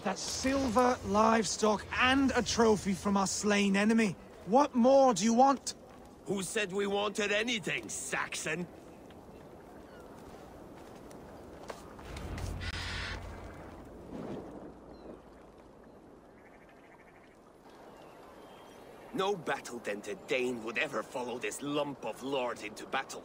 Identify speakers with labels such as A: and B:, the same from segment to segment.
A: That's silver, livestock, and a trophy from our slain enemy. What more do you want?
B: Who said we wanted anything, Saxon? No battle-dented Dane would ever follow this lump of lord into battle.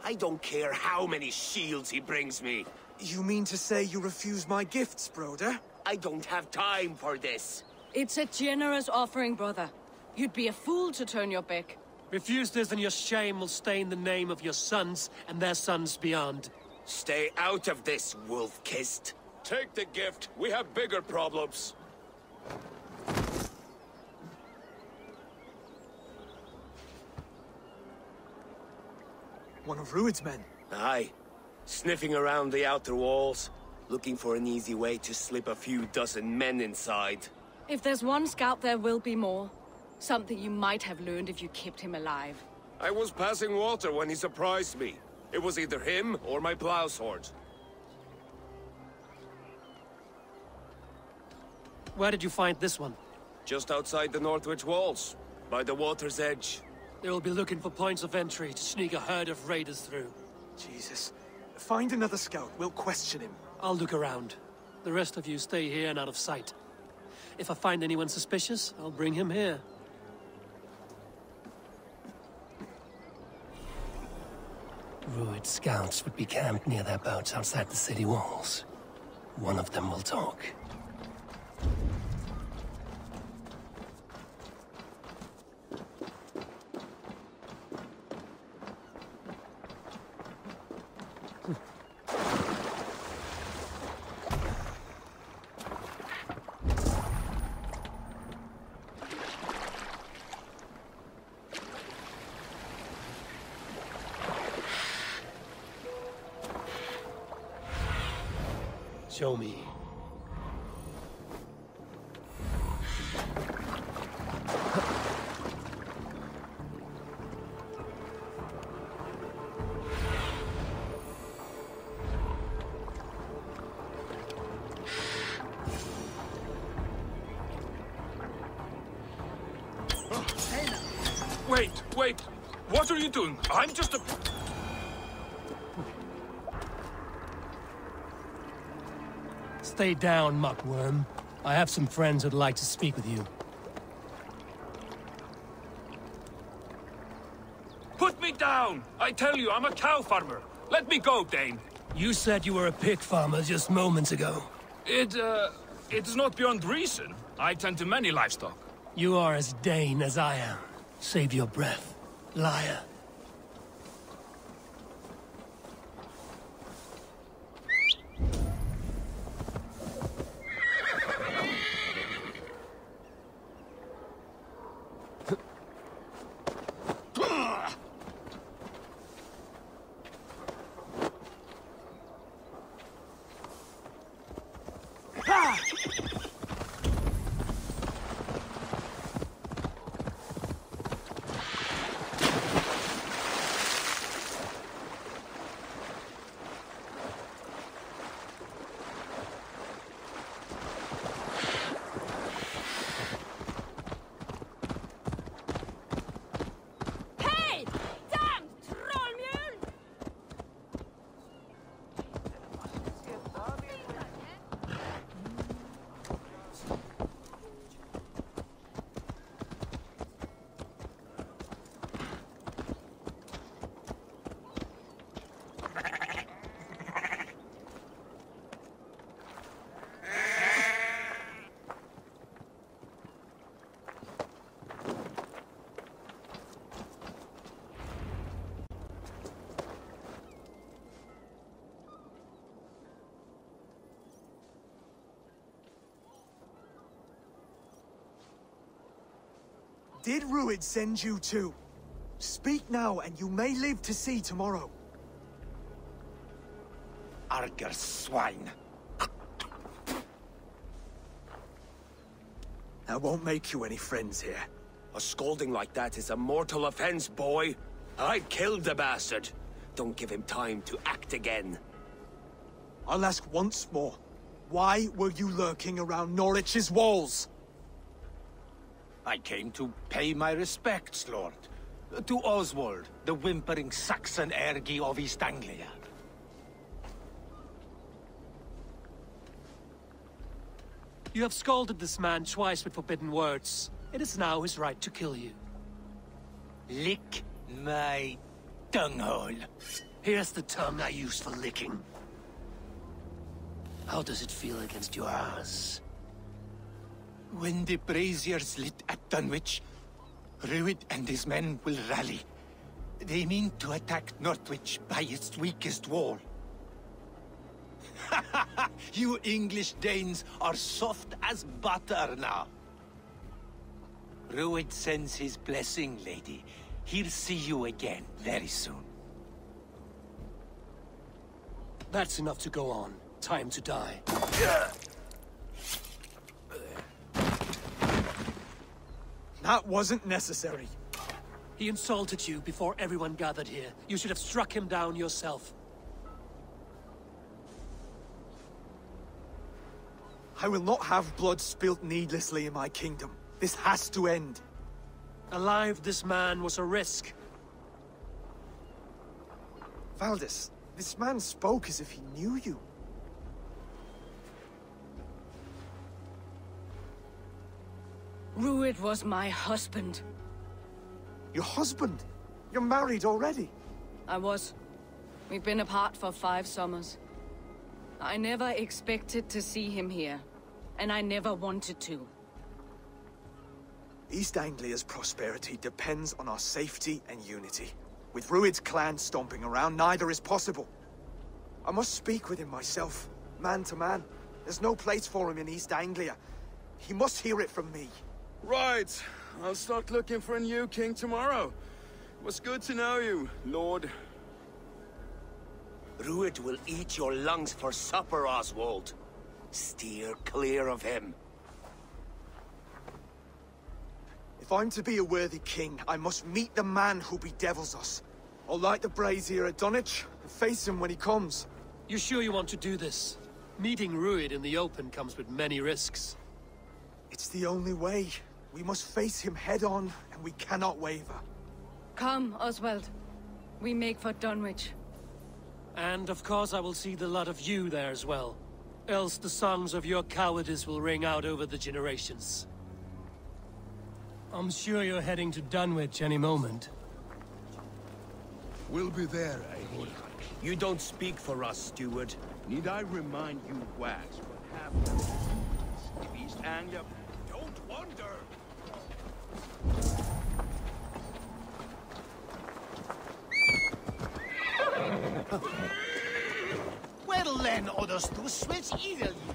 B: I don't care how many shields he brings me.
A: You mean to say you refuse my gifts, broder?
B: I don't have time for this.
C: It's a generous offering, brother. You'd be a fool to turn your back.
D: Refuse this and your shame will stain the name of your sons and their sons beyond.
B: Stay out of this, wolf-kissed.
E: Take the gift. We have bigger problems.
A: One of Rued's men.
B: Aye. Sniffing around the outer walls, looking for an easy way to slip a few dozen men inside.
C: If there's one scout, there will be more. Something you might have learned if you kept him alive.
E: I was passing water when he surprised me. It was either him or my plow sword.
D: Where did you find this one?
E: Just outside the Northwich walls, by the water's edge.
D: They will be looking for points of entry to sneak a herd of raiders through.
A: Jesus. Find another scout. We'll question him.
D: I'll look around. The rest of you stay here and out of sight. If I find anyone suspicious, I'll bring him here.
F: Rued scouts would be camped near their boats outside the city walls. One of them will talk.
D: Show me.
E: Wait! What are you doing? I'm just a...
D: Stay down, muckworm. I have some friends who'd like to speak with you.
E: Put me down! I tell you, I'm a cow farmer. Let me go, Dane.
F: You said you were a pig farmer just moments ago.
E: It is not beyond reason. I tend to many livestock.
F: You are as Dane as I am. Save your breath, liar.
A: Did Rued send you too? Speak now, and you may live to see tomorrow.
B: Arger swine.
A: That won't make you any friends here.
B: A scolding like that is a mortal offense, boy. I'd kill the bastard. Don't give him time to act again.
A: I'll ask once more. Why were you lurking around Norwich's walls?
G: I came to pay my respects, Lord. To Oswald, the whimpering Saxon ergi of East Anglia.
D: You have scolded this man twice with forbidden words. It is now his right to kill you.
G: Lick my tonguehole.
F: Here's the tongue I use for licking. How does it feel against your ass?
G: When the braziers lit at Dunwich, Rued and his men will rally. They mean to attack Northwich by its weakest wall. You English Danes are soft as butter now. Rued sends his blessing, lady. He'll see you again very soon.
F: That's enough to go on. Time to die.
A: That wasn't necessary.
D: He insulted you before everyone gathered here. You should have struck him down yourself.
A: I will not have blood spilt needlessly in my kingdom. This has to end.
D: Alive, this man was a risk.
A: Valdis, this man spoke as if he knew you.
C: Rued was my husband.
A: Your husband? You're married already?
C: I was. We've been apart for 5 summers. I never expected to see him here, and I never wanted to.
A: East Anglia's prosperity depends on our safety and unity. With Rued's clan stomping around, neither is possible. I must speak with him myself, man to man. There's no place for him in East Anglia. He must hear it from me.
E: Right. I'll start looking for a new king tomorrow. It was good to know you, Lord.
B: Rued will eat your lungs for supper, Oswald. Steer clear of him.
A: If I'm to be a worthy king, I must meet the man who bedevils us. I'll light the brazier at Dunwich and face him when he comes.
D: You sure you want to do this? Meeting Rued in the open comes with many risks.
A: It's the only way. We must face him head-on, and we cannot waver.
C: Come, Oswald. We make for Dunwich.
D: And of course I will see the lot of you there as well. Else the songs of your cowardice will ring out over the generations. I'm sure you're heading to Dunwich any moment.
H: We'll be there, Eivor.
B: You don't speak for us, steward.
H: Need I remind you, Wags, what happened? If East Anglia...
B: Don't wonder!
G: Well then, Odostus, which evil you?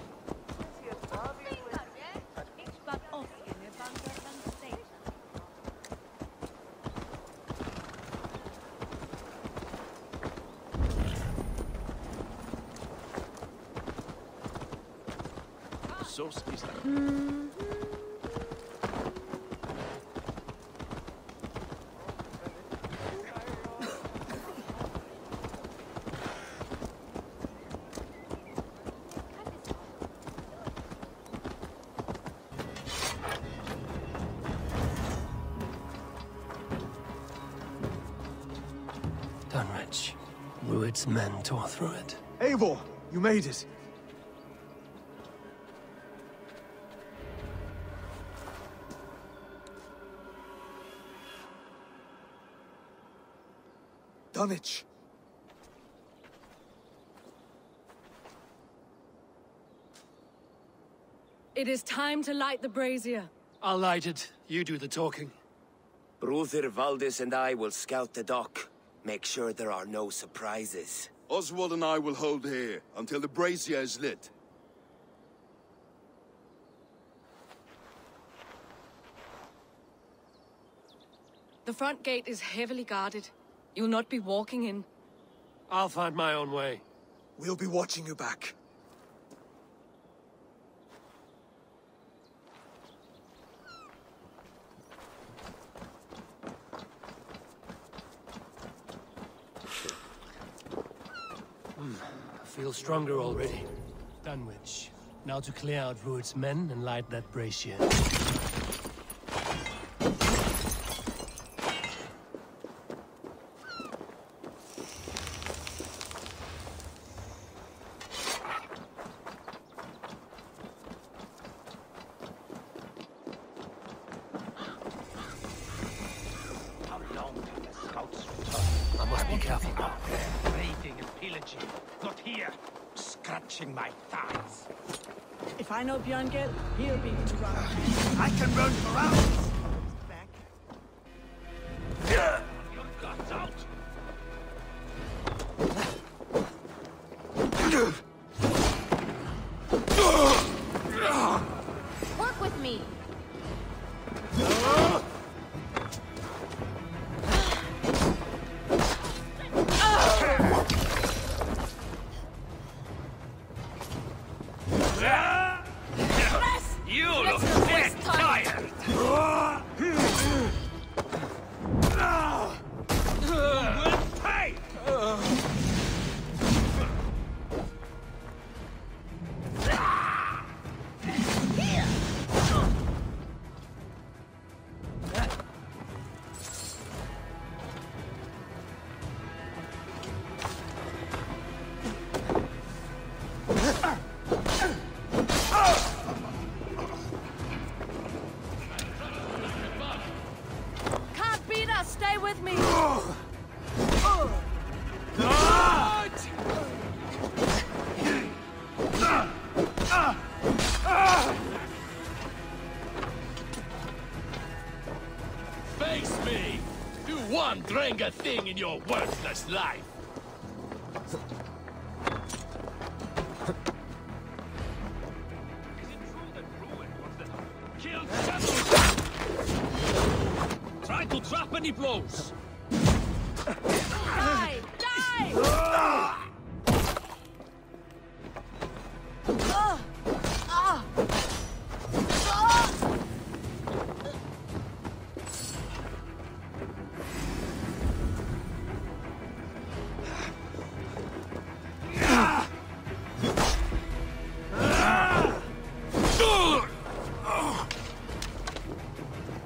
H: Sos is that?
F: Dunwich. Rued's men tore through it.
A: Eivor, you made it. Dunwich.
C: It is time to light the brazier.
D: I'll light it. You do the talking.
B: Brother Valdis and I will scout the dock. Make sure there are no surprises.
H: Oswald and I will hold here until the brazier is lit.
C: The front gate is heavily guarded. You'll not be walking in.
D: I'll find my own way.
A: We'll be watching you back.
F: I feel stronger already. Dunwich.
D: Now to clear out Rued's men and light that brazier.
G: My thighs.
I: If I know Björngel, he'll be to run.
G: I can run for hours. Back.
B: Your guts out.
J: Work with me.
C: Stay with me!
B: Face me! You won't drink a thing in your worthless life! Is it true that Rued was the killed several? Try to trap any blows!
C: Die! Die!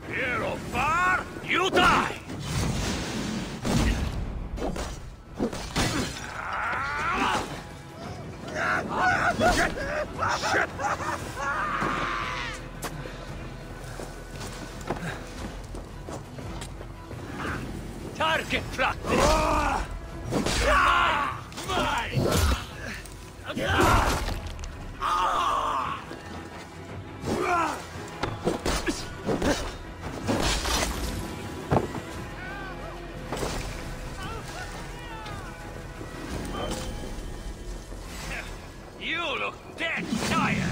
B: Here or far, you die! Shit! Target practice! Mine! You look dead tired!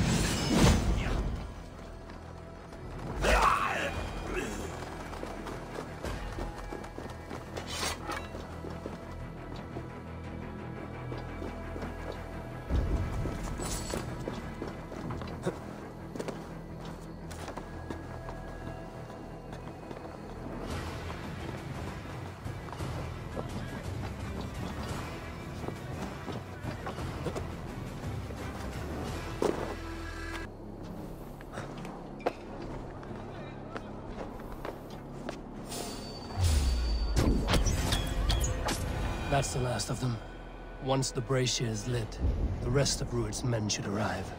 D: That's the last of them. Once the brazier is lit, the rest of Rued's men should arrive.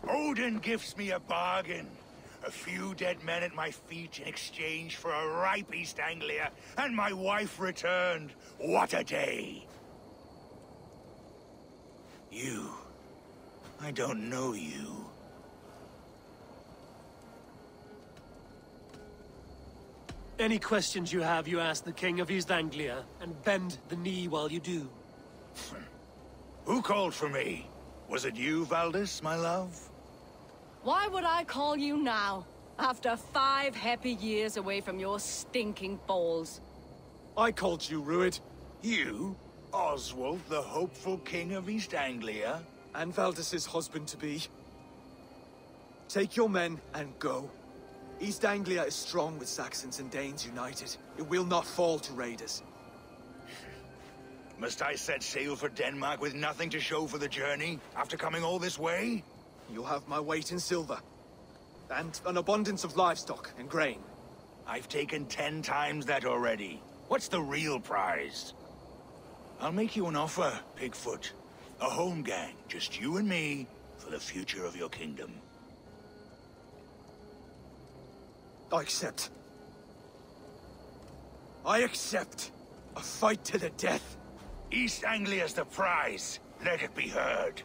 G: Odin gives me a bargain. A few dead men at my feet in exchange for a ripe East Anglia, and my wife returned. What a day! You. I don't know you.
D: Any questions you have, you ask the King of East Anglia, and bend the knee while you do.
J: Who called for me? Was it you, Valdis, my love?
C: Why would I call you now, after 5 happy years away from your stinking balls?
A: I called you, Rued.
J: You? Oswald, the hopeful King of East Anglia?
A: And Valdis's husband-to-be. Take your men and go. East Anglia is strong with Saxons and Danes united. It will not fall to raiders.
J: Must I set sail for Denmark with nothing to show for the journey, after coming all this way?
A: You'll have my weight in silver. And an abundance of livestock and grain.
J: I've taken 10 times that already. What's the real prize? I'll make you an offer, Pigfoot. A home gang, just you and me, for the future of your kingdom.
A: I accept. I accept. A fight to the death.
J: East Anglia's the prize. Let it be heard.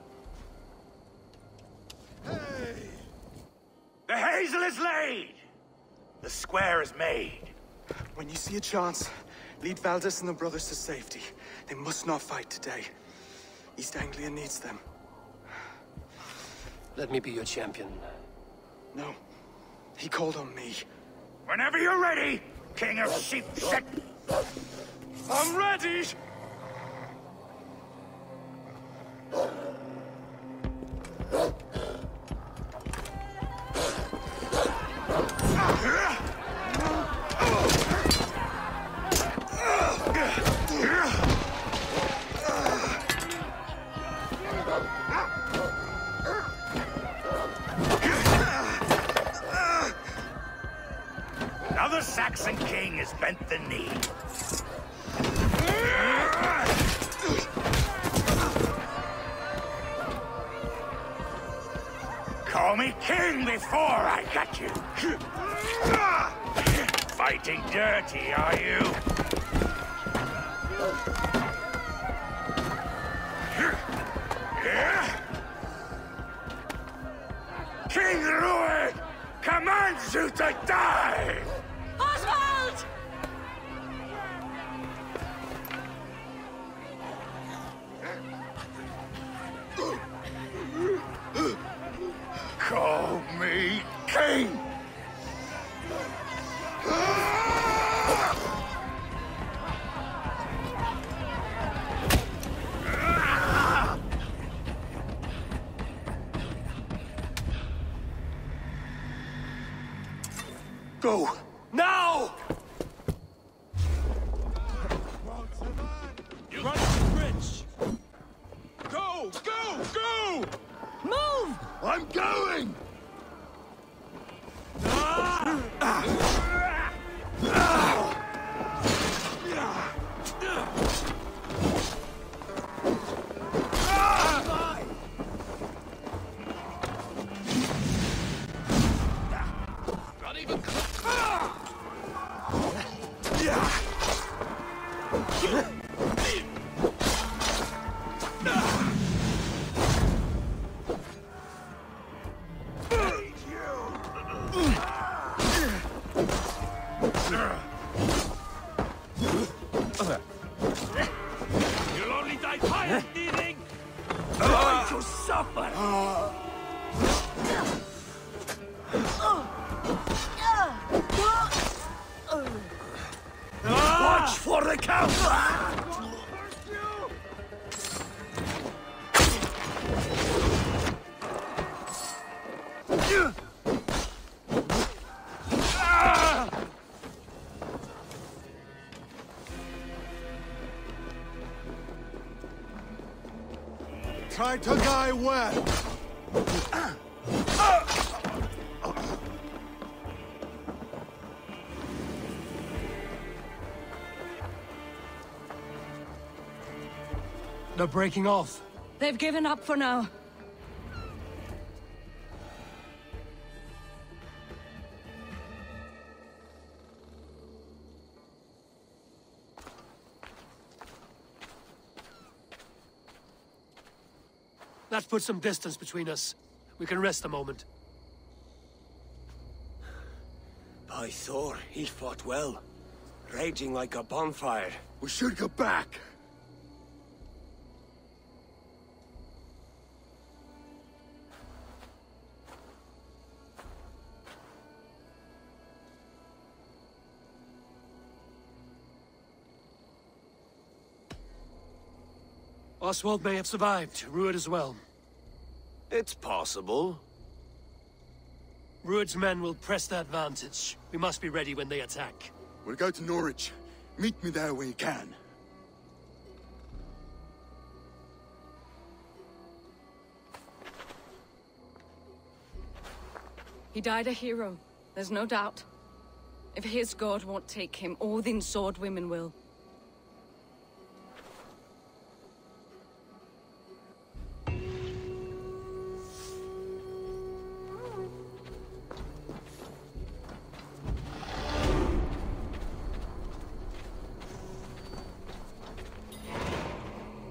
A: Hey!
J: The hazel is laid! The square is made.
A: When you see a chance, lead Valdis and the brothers to safety. They must not fight today. East Anglia needs them.
F: Let me be your champion.
A: No. He called on me.
J: Whenever you're ready, King of Sheep Set.
A: I'm ready!
J: Another Saxon king has bent the knee. Call me king before I got you. Fighting dirty, are you? King Rued commands you to die!
C: Oswald!
J: Call me king!
A: Go! Now!
E: You run to the bridge! Go! Go! Go!
C: Move!
E: I'm going! Not even You'll only die tired, thieving! Going to suffer! Watch for the counter!
A: Try to die well.
D: They're breaking off.
C: They've given up for now.
D: That puts some distance between us. We can rest a moment.
B: Aye, Thor, he fought well. Raging like a bonfire.
E: We should go back.
D: Oswald may have survived, Rued as well.
B: It's possible.
D: Rued's men will press the advantage. We must be ready when they attack.
E: We'll go to Norwich. Meet me there when you can.
C: He died a hero, there's no doubt. If his god won't take him, Odin's sword women will.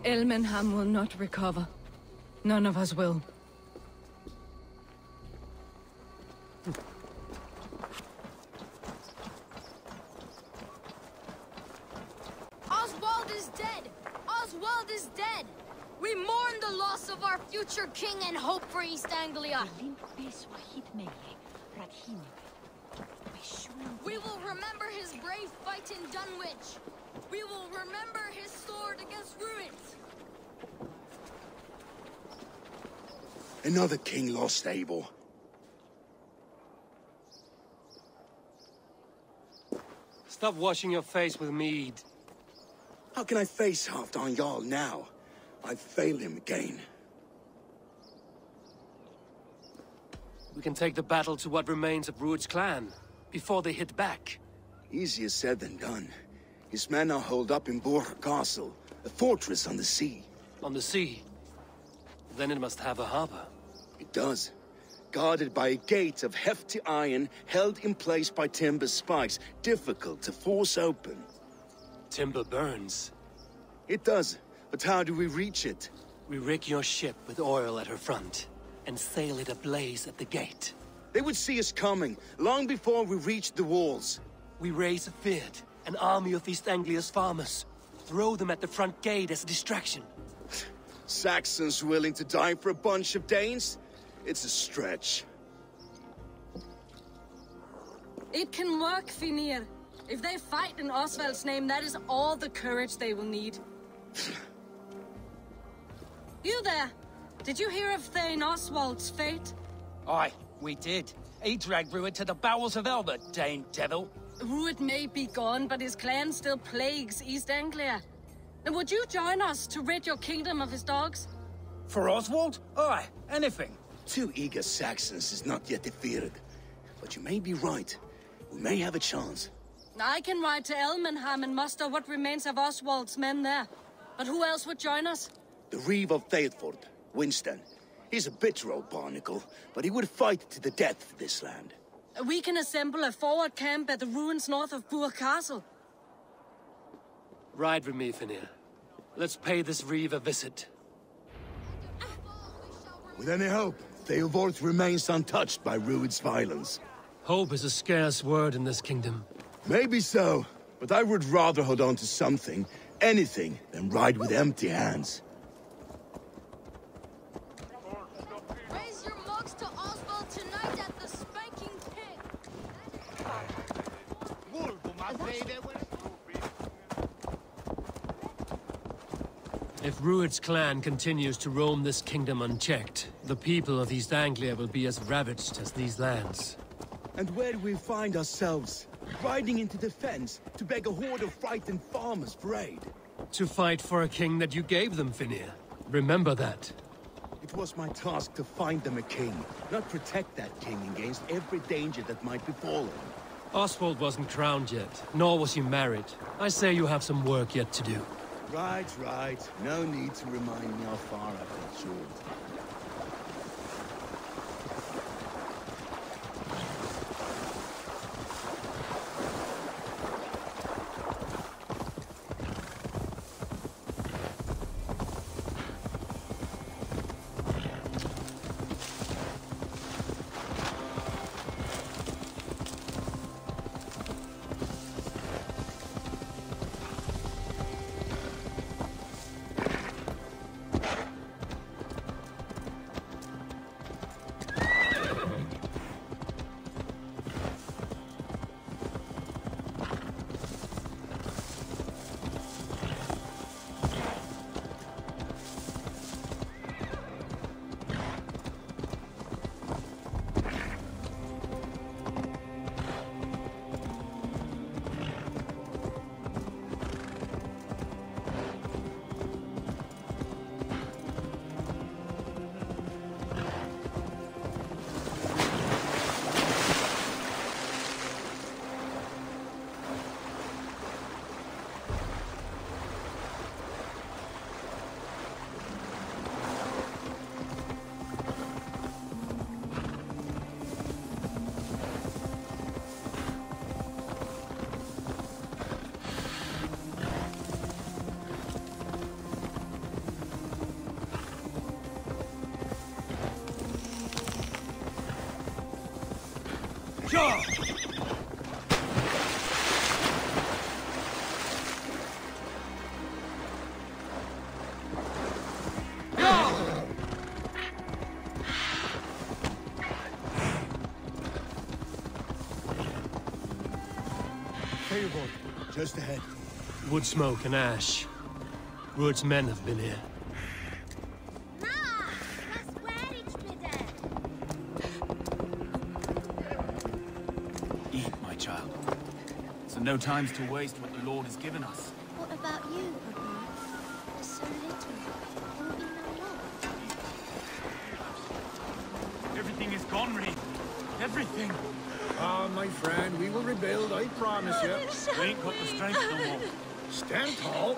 C: Elmenham will not recover. None of us will.
K: Oswald is dead! Oswald is dead! We mourn the loss of our future king and hope for East Anglia. We will remember his brave fight in Dunwich. We will remember his sword against Rued.
E: Another king lost, Abel.
D: Stop washing your face with mead.
E: How can I face Halfdan Jarl now? I've failed him again.
D: We can take the battle to what remains of Rued's clan, before they hit back.
E: Easier said than done. His men are holed up in Burgh Castle, a fortress on the sea.
D: On the sea? Then it must have a harbor.
E: It does. Guarded by a gate of hefty iron, held in place by timber spikes, difficult to force open.
D: Timber burns.
E: It does, but how do we reach it?
D: We rig your ship with oil at her front, and sail it ablaze at the gate.
E: They would see us coming, long before we reached the walls.
D: We raise a Fyrd, an army of East Anglia's farmers. Throw them at the front gate as a distraction.
E: Saxons willing to die for a bunch of Danes? It's a stretch.
C: It can work, Finir. If they fight in Oswald's name, that is all the courage they will need. You there! Did you hear of Thane Oswald's fate?
L: Aye, we did. He dragged Rued to the bowels of Elbert, Dane devil.
C: Rued may be gone, but his clan still plagues East Anglia. And would you join us to rid your kingdom of his dogs?
L: For Oswald? Aye, anything.
E: 2 eager Saxons is not yet defeated. But you may be right. We may have a chance.
C: I can ride to Elmenham and muster what remains of Oswald's men there. But who else would join us?
E: The Reeve of Thetford, Winston. He's a bitter old barnacle, but he would fight to the death for this land.
C: We can assemble a forward camp at the ruins north of Burgh Castle.
D: Ride with me, Finir. Let's pay this Reeve a visit.
E: With any hope, Theovorth remains untouched by Rued's violence.
D: Hope is a scarce word in this kingdom.
E: Maybe so, but I would rather hold on to something, anything, than ride with empty hands.
K: Raise your mugs to Oswald tonight at the Spanking Pig.
D: If Rued's clan continues to roam this kingdom unchecked, the people of East Anglia will be as ravaged as these lands.
E: And where do we find ourselves? Riding into defense to beg a horde of frightened farmers for aid.
D: To fight for a king that you gave them, Finir. Remember that.
E: It was my task to find them a king, not protect that king against every danger that might befall him.
D: Oswald wasn't crowned yet, nor was he married. I say you have some work yet to do.
E: Right. No need to remind me how far I've matured.
J: Sure!
E: Just ahead.
D: Wood smoke and ash. Rued's men have been here.
H: Eat, my child. So no time's to waste what the Lord has given us.
K: What about you, Papa? There's so little. Won't be no more.
H: Everything is gone, Reed. Everything.
J: Ah, my friend, we will rebuild, I promise you.
H: We ain't got the strength no more.
J: Stand tall.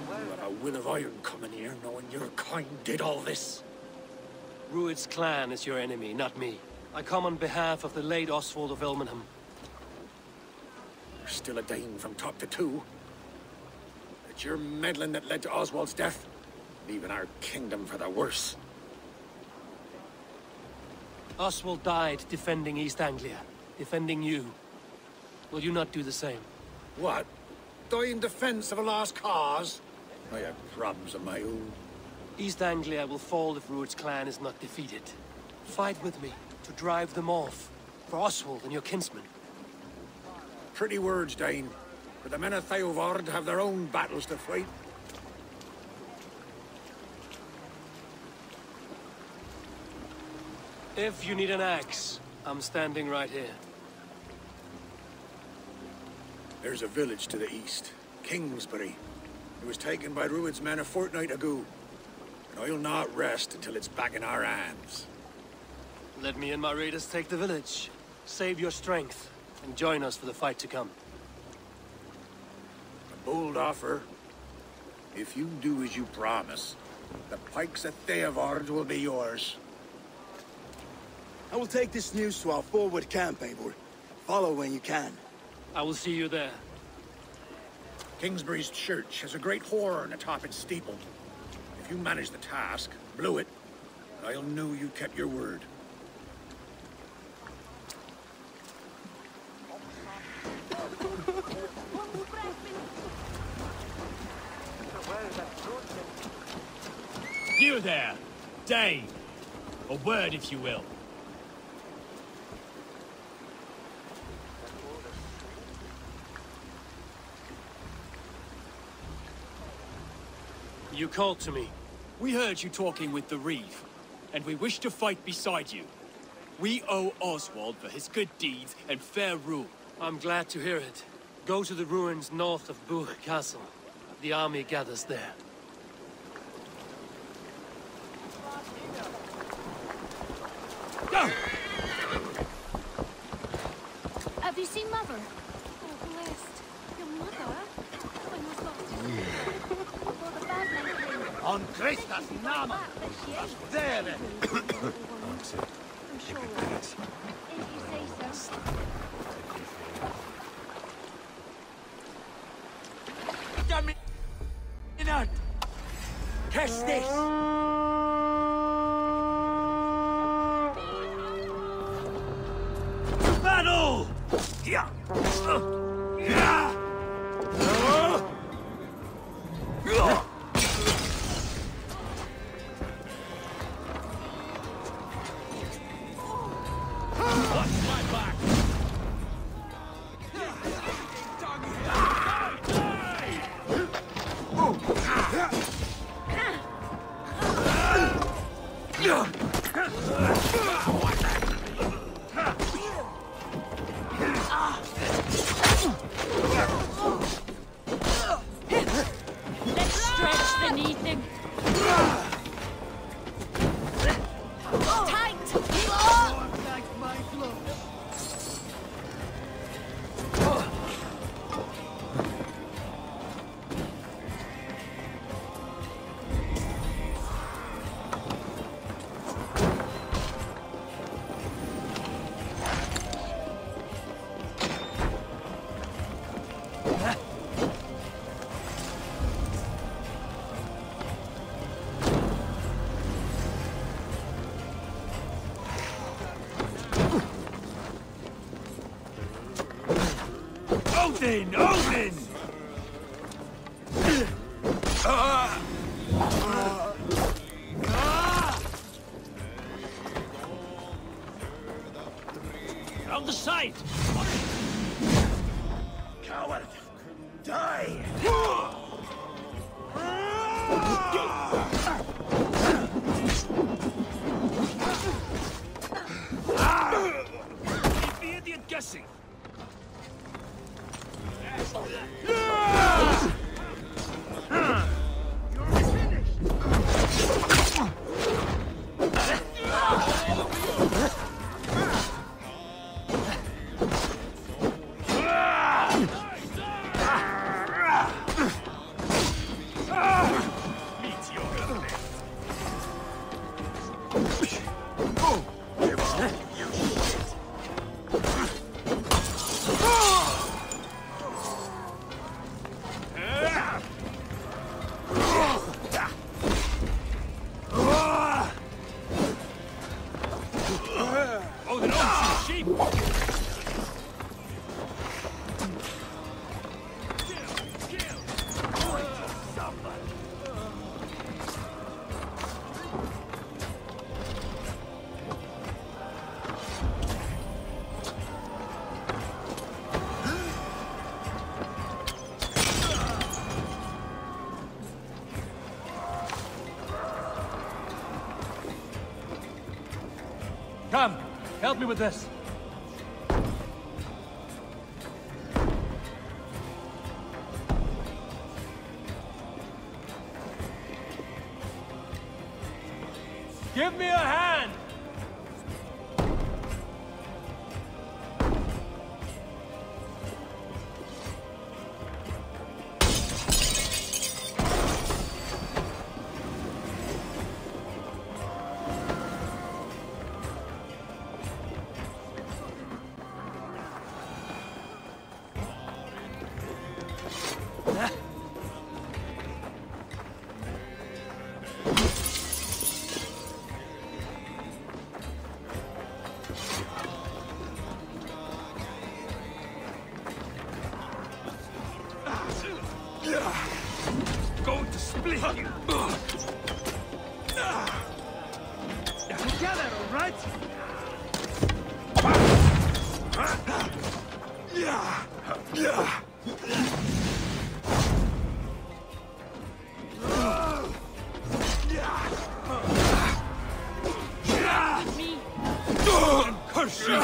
J: But a will of iron coming here, knowing your kind did all this.
D: Rued's clan is your enemy, not me. I come on behalf of the late Oswald of Elmenham.
J: You're still a Dane from top to two. It's your meddling that led to Oswald's death, leaving our kingdom for the worse.
D: Oswald died defending East Anglia, defending you. Will you not do the same?
J: What? Die in defense of a lost cause? I have problems of my own.
D: East Anglia will fall if Rued's clan is not defeated. Fight with me to drive them off, for Oswald and your kinsmen.
J: Pretty words, Dane, but the men of Theovard have their own battles to fight.
D: If you need an axe, I'm standing right here.
J: There's a village to the east, Kingsbury. It was taken by Rued's men a fortnight ago. And I'll not rest until it's back in our hands.
D: Let me and my raiders take the village. Save your strength, and join us for the fight to come.
J: A bold offer. If you do as you promise, the pikes at Theovard will be yours.
E: I will take this news to our forward camp, Eivor. Follow when you can.
D: I will see you there.
J: Kingsbury's church has a great horn atop its steeple. If you manage the task, blew it, I'll know you kept your word.
M: You there, Dane. A word, if you will.
D: You called to me.
M: We heard you talking with the Reeve, and we wish to fight beside you. We owe Oswald for his good deeds and fair rule.
D: I'm glad to hear it. Go to the ruins north of Burgh Castle. The army gathers there.
M: Go!
K: Have you seen Mother? Oh, blessed. Your mother? I was lost. Before the bad men came.
J: On Christus Nama! There then!
K: I'm sure of it. If you say so.
J: Damn it! Inert! Catch this!
M: Battle!
J: Yeah!
M: Watch my back!
K: Let's stretch the knee thing. Tight!
M: Round the side!
J: Coward! Die!
M: Keep the idiot guessing!
D: Come, help me with this. Give me a hand!
M: Going to split you!
D: Together, all right?
C: Me.
M: Curse you!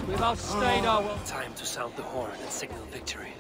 D: We've outstayed our welcome. Time to sound the horn and signal victory.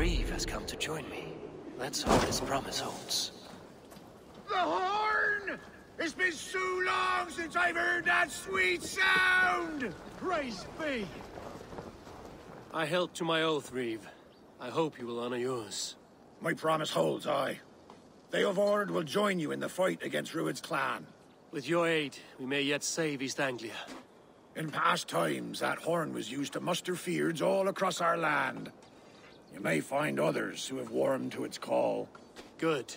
F: Reeve has come to join me. Let's hope his promise holds.
J: The horn! It's been so long since I've heard that sweet sound!
D: Praise be! I held to my oath, Reeve. I hope you will honor yours.
J: My promise holds, aye. Theodord will join you in the fight against Rued's clan.
D: With your aid, we may yet save East Anglia.
J: In past times, that horn was used to muster fyrds all across our land. You may find others who have warmed to its call.
D: Good.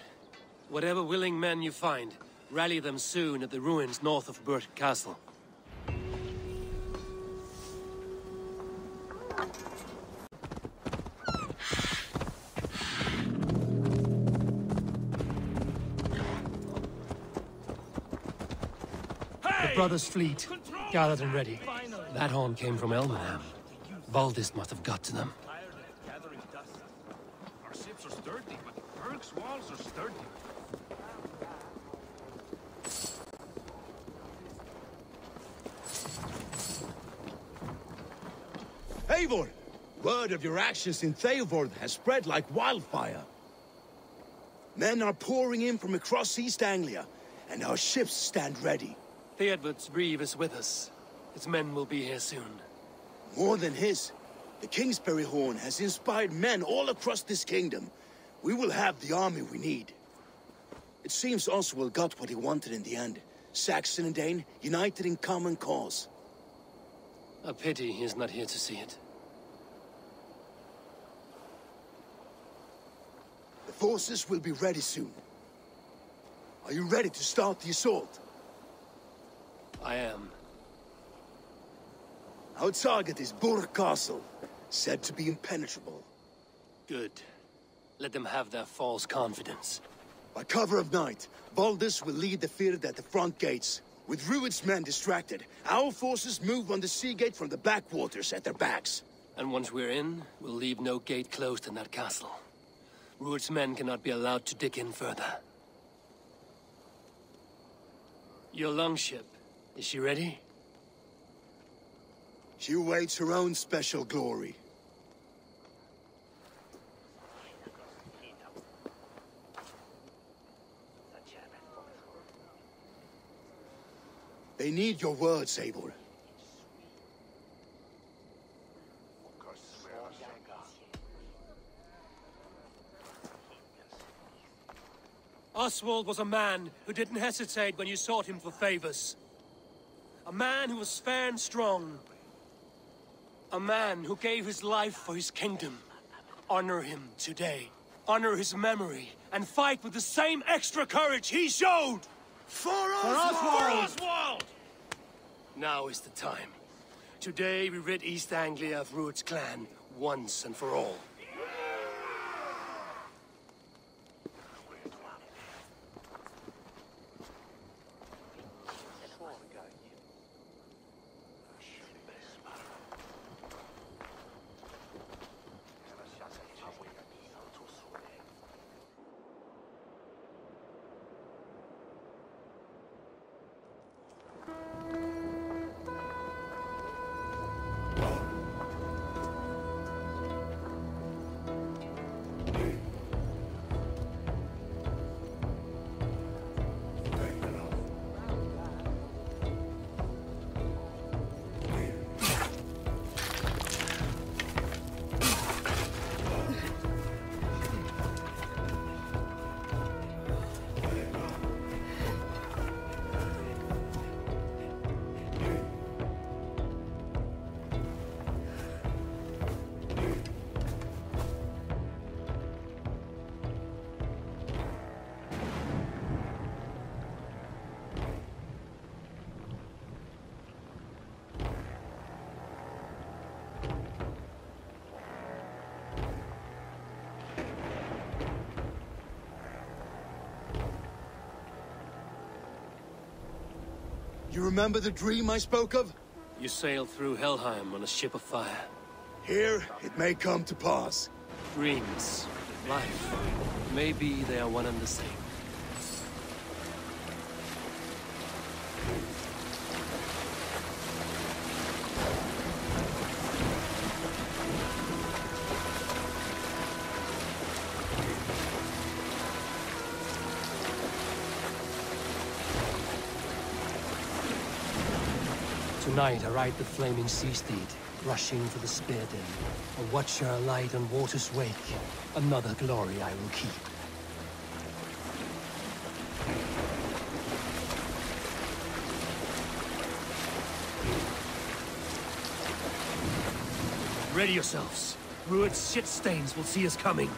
D: Whatever willing men you find, rally them soon at the ruins north of Burgh Castle. The brothers' fleet, gathered and ready. That horn came from Elmenham. Baldist must have got to them.
N: Our ships are sturdy, but Burgh's walls are sturdy.
E: Eivor! Word of your actions in Theodord has spread like wildfire. Men are pouring in from across East Anglia, and our ships stand ready.
D: Theodward's Reeve is with us. His men will be here soon.
E: More than his. The Kingsbury Horn has inspired men all across this kingdom. We will have the army we need. It seems Oswald got what he wanted in the end. Saxon and Dane united in common cause.
D: A pity he is not here to see it.
E: The forces will be ready soon. Are you ready to start the assault?
D: I am.
E: Our target is Burgh Castle, said to be impenetrable.
D: Good. Let them have their false confidence.
E: By cover of night, Baldus will lead the Fyrd at the front gates. With Rued's men distracted, our forces move on the sea gate from the backwaters at their backs.
D: And once we're in, we'll leave no gate closed in that castle. Rued's men cannot be allowed to dig in further. Your longship, is she ready?
E: She awaits her own special glory. They need your words, Eivor.
D: Oswald was a man who didn't hesitate when you sought him for favors. A man who was fair and strong. A man who gave his life for his kingdom. Honor him today. Honor his memory, and fight with the same extra courage he showed!
J: For Oswald!
D: Now is the time. Today we rid East Anglia of Rued's clan, once and for all.
E: You remember the dream I spoke of?
D: You sailed through Helheim on a ship of fire.
E: Here, it may come to pass.
D: Dreams, life, maybe they are one and the same.
F: Tonight I ride the flaming sea steed, rushing for the spear den, and watch her alight on water's wake. Another glory I will keep.
D: Ready yourselves. Rued's shit stains will see us coming.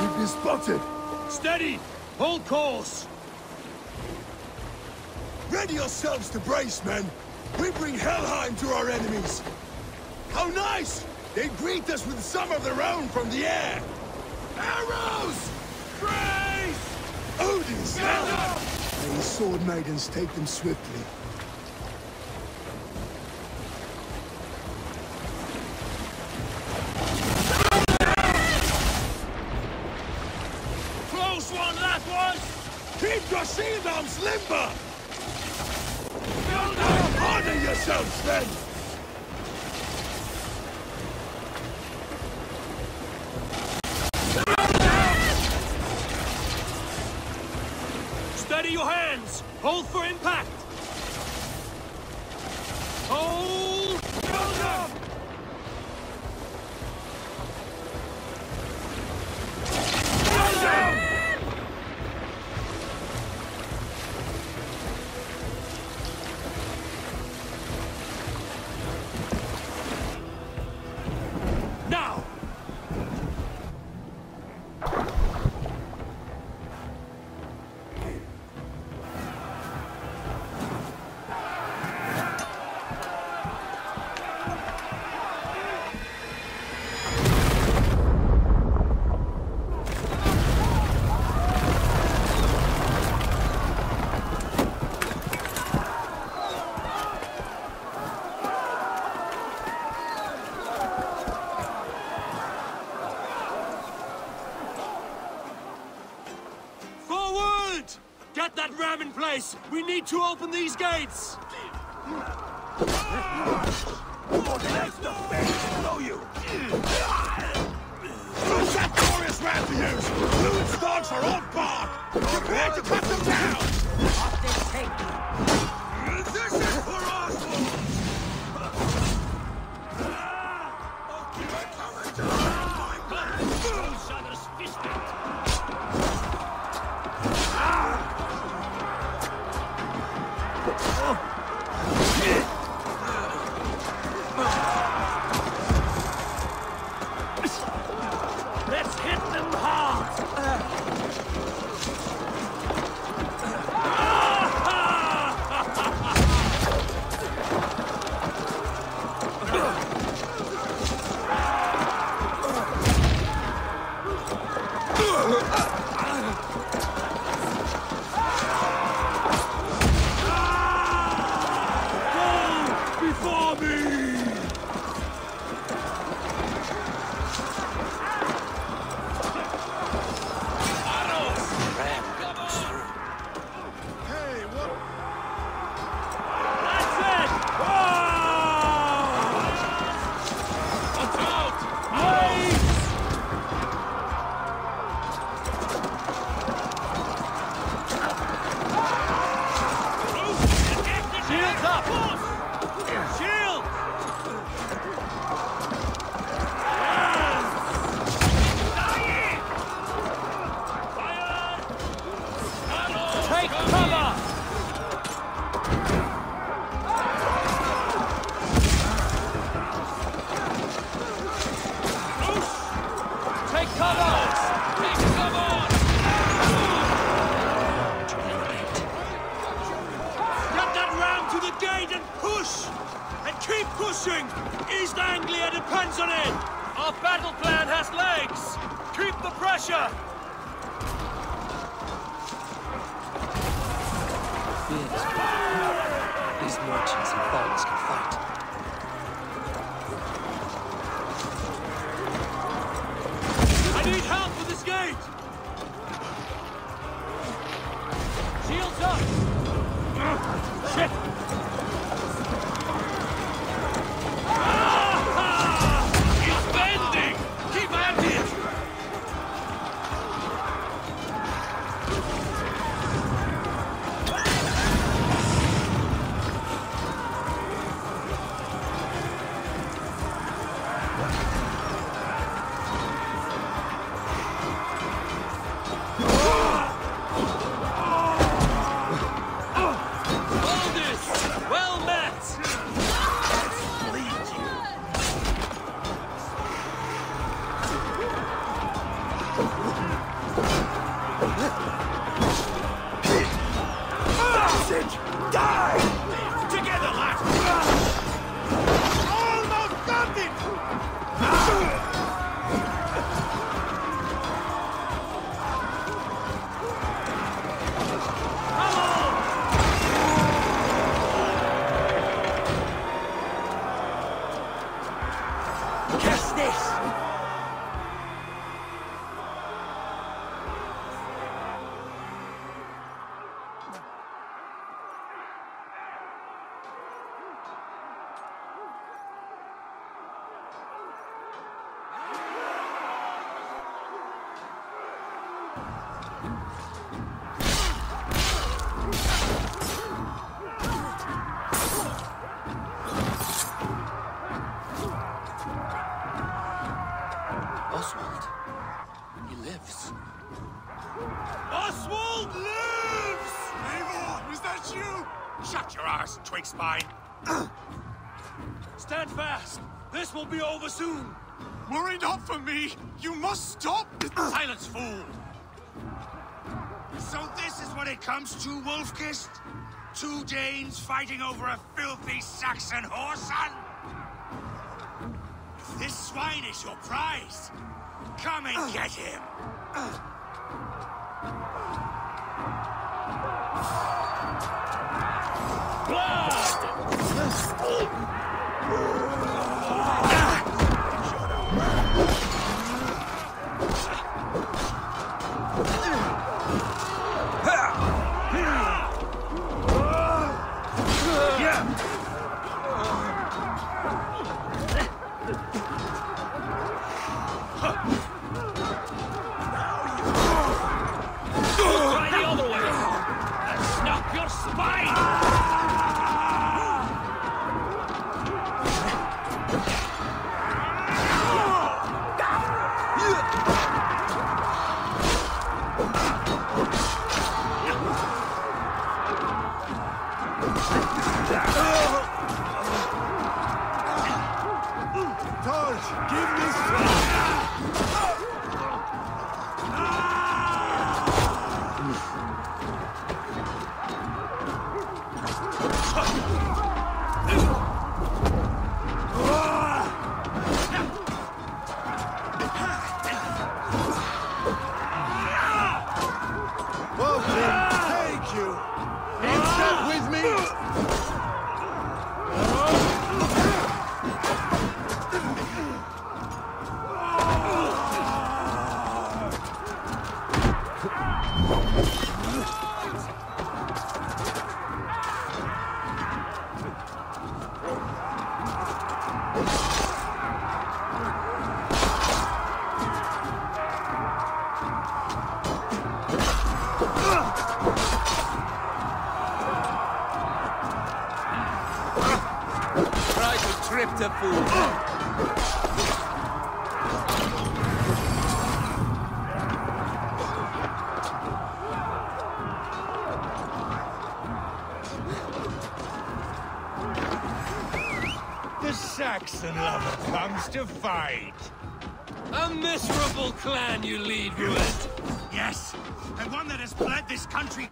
E: We've been spotted!
D: Steady! Hold course!
E: Ready yourselves to brace, men! We bring Helheim to our enemies! How nice! They greet us with some of their own from the air! Arrows! Grace! Odin's hammer! May his sword maidens take them swiftly.
D: Close one, that was!
E: Keep your shield arms limber! Honor yourselves, men!
D: Steady your hands! Hold for impact! Hold! Hold up! Hold down! Now! Forward! Get that ram in place! We need to open these gates!
E: Who's that glorious ram to use? Rued's dogs are on guard! Prepare to cut them down! This is for Oswald!
D: Let's hit them hard! Before me! Shields up! Shield! Take cover! Take cover! Take cover! Get that ram to the gate and push! And keep pushing! East Anglia depends on it! Our battle plan has legs! Keep the pressure!
F: These merchants and foreigners can fight.
D: I need help with this gate! Shields up! Shit!
J: Die! Together, lads! Almost got it! Cast this!
L: Oswald. He lives.
J: Oswald lives!
N: Eivor, is that you?
J: Shut your arse, twig spine!
N: Stand fast. This will be over soon. Worry not for me. You must stop.
J: Silence, fool! So this is what it comes to, Wolfkist? 2 Danes fighting over a filthy Saxon whoreson? If this swine is your prize, come and get him!
M: Try the other way. Snap your spine.
J: Torch, give me strength! Thank you! Instant with me!
L: Try to trip the fool.
J: The Saxon lover comes to fight.
D: A miserable clan you lead, Rued.
J: Yes, and one that has bled this country.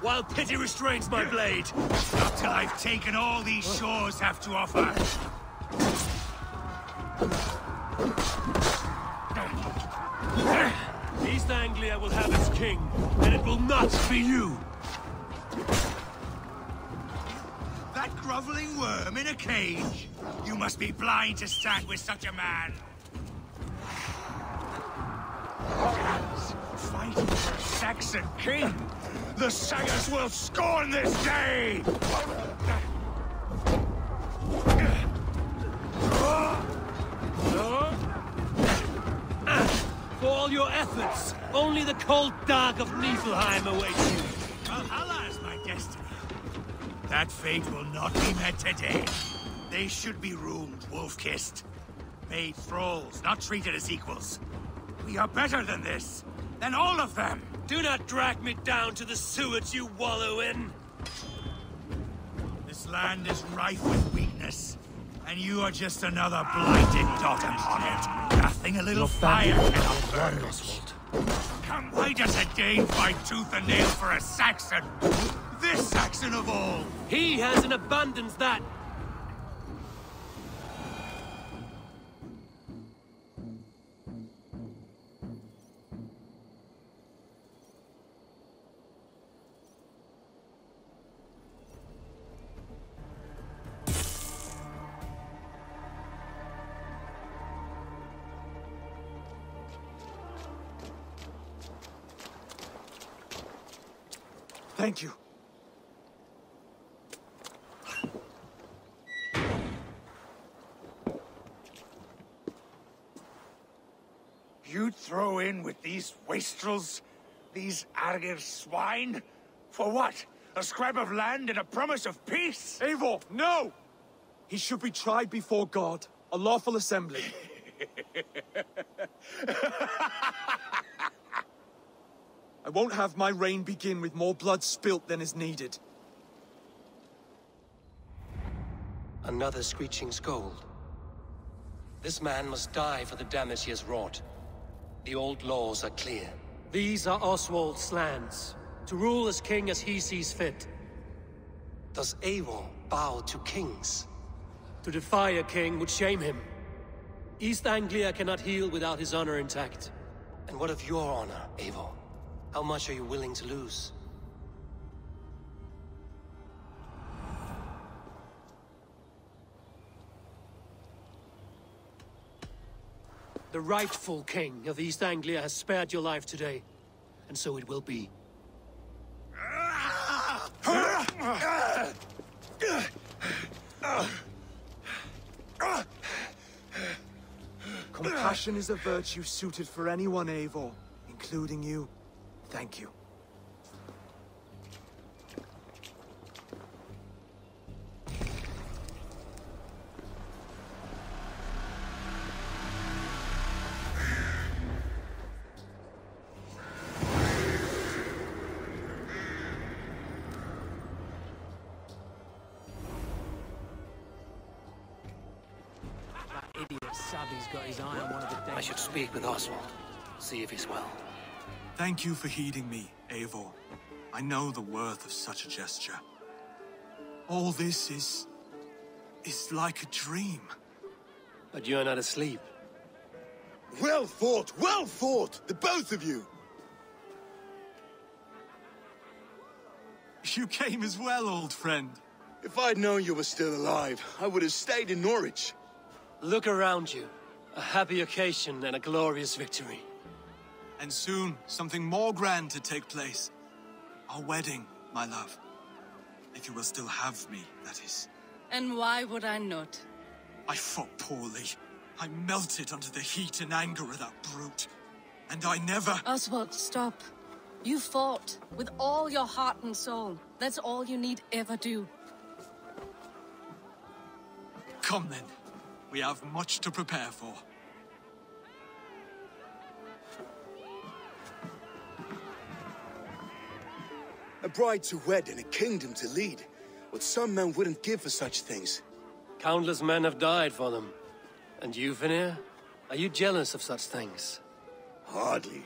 D: While pity restrains my blade.
J: Not till I've taken all these shores have to offer.
D: East Anglia will have its king, and it will not be you.
J: That groveling worm in a cage? You must be blind to stand with such a man. Fighting for a Saxon king? The Sagas will scorn this day!
D: all your efforts. Only the cold dark of Niflheim awaits you.
J: Valhalla is my destiny. That fate will not be met today. They should be ruled, wolf-kissed. Made thralls, not treated as equals. We are better than this. Than all of them.
D: Do not drag me down to the sewers you wallow in.
J: This land is rife with weakness. And you are just another blighted dot upon it. Nothing a little fire cannot burn. Come, why does a Dane fight tooth and nail for a Saxon? This Saxon of all!
D: He has an abundance that...
A: Thank you.
J: You'd throw in with these wastrels? These Argir swine? For what? A scrap of land and a promise of peace?
A: Eivor, no! He should be tried before God, a lawful assembly. I won't have my reign begin with more blood spilt than is needed.
F: Another screeching scold. This man must die for the damage he has wrought. The old laws are clear.
D: These are Oswald's lands, to rule as king as he sees fit.
F: Does Eivor bow to kings?
D: To defy a king would shame him. East Anglia cannot heal without his honor intact.
F: And what of your honor, Eivor? How much are you willing to lose?
D: The rightful king of East Anglia has spared your life today, and so it will be.
A: Compassion is a virtue suited for anyone, Eivor, including you. Thank you.
F: I should speak with Oswald. See if he's well.
A: Thank you for heeding me, Eivor. I know the worth of such a gesture. All this is like a dream.
D: But you are not asleep.
E: Well fought, the both of you!
A: You came as well, old friend.
E: If I'd known you were still alive, I would have stayed in Norwich.
D: Look around you. A happy occasion and a glorious victory.
A: And soon, something more grand to take place. Our wedding, my love. If you will still have me, that is.
C: And why would I not?
A: I fought poorly. I melted under the heat and anger of that brute. And I never...
C: Oswald, stop. You fought with all your heart and soul. That's all you need ever do.
A: Come then. We have much to prepare for.
E: A bride to wed and a kingdom to lead. What some men wouldn't give for such things.
D: Countless men have died for them. And you, Vanir? Are you jealous of such things?
E: Hardly.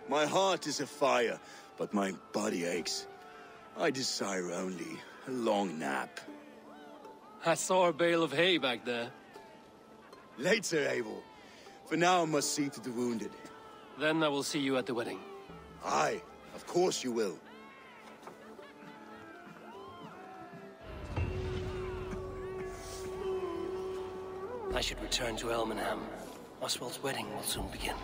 E: My heart is afire, but my body aches. I desire only a long nap.
D: I saw a bale of hay back there.
E: Later, Eivor. For now, I must see to the wounded.
D: Then I will see you at the wedding.
E: Aye, of course you will.
F: I should return to Elmenham. Oswald's wedding will soon begin.